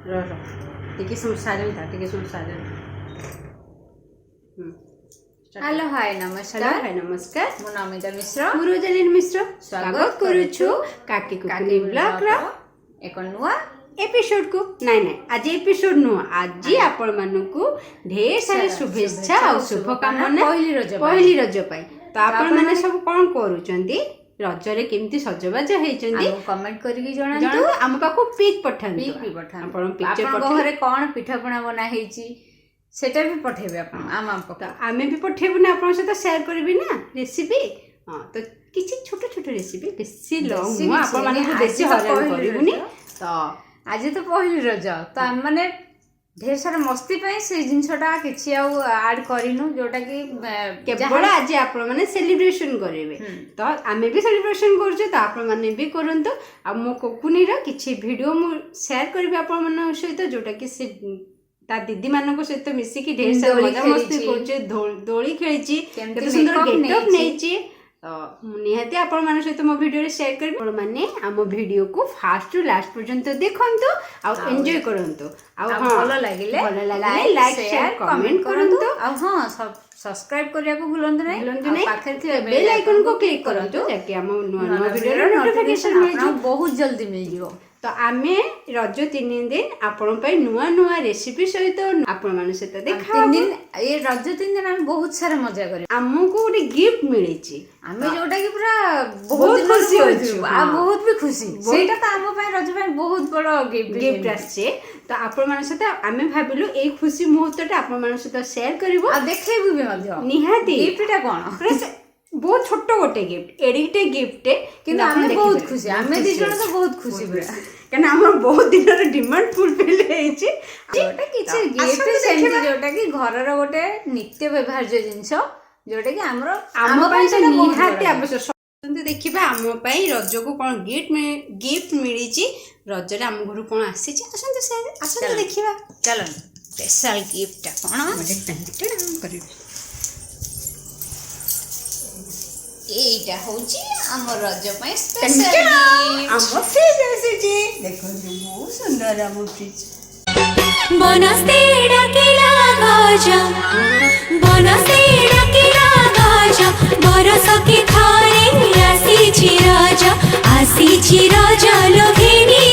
टिके सुन साइलेंट था टिके सुन साइलेंट। हेलो हाय नमस्कार हाय नमस्कार मो नमिता मिश्र मु रोजालिन मिश्र स्वागत करूछु काकी कुकुनी ब्लॉग रा एक नुआ एपिसोड को नाइ नाइ आज एपिसोड नु आज आपण मानकु ढेर सारे शुभेच्छा और शुभकामना पहली रज पाई। तो आपण माने सब कोन करूचंदी रजरे केमती सजबाज हेचंदी कमेंट करके जणा हम पाको पिक पठान आपण पिक्चर घरे कोन पिठापଣା बना हेची सेटा भी पठेबे आपण आमे भी पठेबु ना आपण सहित शेयर करबी ना रेसिपी। हां तो किछि छोटो छोटो रेसिपी बेसी लॉन्ग हूं आपण माने बेसी हरान करबुनी। तो आज तो पहली रज तो हम माने ढेर सारा मस्ती पे से जिनसटा किछि आ ऐड करिनु जोटा कि केवल आज आपण माने सेलिब्रेशन करेबे। तो आमे भी सेलिब्रेशन करछु तो आपण माने भी करंतो आ मो कोकुनी रा किछि वीडियो मु शेयर करबे आपण माने सहित जोटा कि से ता दीदी मानको सहित मिसी की ढेर सारा मजा मस्ती करछे दोली खेलिची केते सुंदर गेटअप नेची। तो निहाती आपण माने सहित मो वीडियो रे शेयर करबे आपण माने हम वीडियो को फास्ट टू लास्ट पर्यंत देखंतु आ एन्जॉय करंतु आ भलो लागिले लाइक शेयर कमेंट करंतु आ हां सब्सक्राइब करिया को भूलंतु नै पाखर थिबे बेल आइकन को क्लिक करंतु ताकि हम नुवा वीडियो रे नोटिफिकेशन मिल जो बहुत जल्दी मिल जिवो। तो आमे रज 3 दिन आपण पई नुआ नुआ रेसिपी सहित आपण माने सहित देखा 3 दिन ये रज 3 दिन हम बहुत सारा मजा करे हमको गोटे गिफ्ट मिलेची आमे जोटा कि पूरा बहुत खुशी होछु आ बहुत भी खुशी सेटा त हम पई रज पई बहुत बड़ गिफ्ट आछे। तो आपण माने सहित आमे भाबिलु ए खुशी मुहूर्तटा आपण माने सहित शेयर करबो आ देखैबु भी मध्य निहाती गिफ्टटा कोन बहुत छोटो गोटे गिफ्ट एडिटे गिफ्ट किंतु आमे बहुत खुशी आमे दी जण तो बहुत खुशी पूरा कहना हमर बहुत दिन रे डिमांड फुलफिल हेची जोटा किछि गिफ्ट सेमती जोटा कि घरर गोटे नित्य व्यवहार्य जिंस जोटा कि हमर हम पई तो निहाती आवश्यक संते देखिबा हम पई रज को कोन गिफ्ट मिलीची रज रे हम घर कोन आसीची असंते देखिबा चलो स्पेशल गिफ्ट कोन करिबे एटा होची हमर रज पई स्पेशल हम फ्रिज आसीची देखो बहुत सुंदर हम फ्रिज बनस्ते डाकिला गाजा बनस्ते डाकिला गाजा बरस की थारे आसीची राजा लोभेनी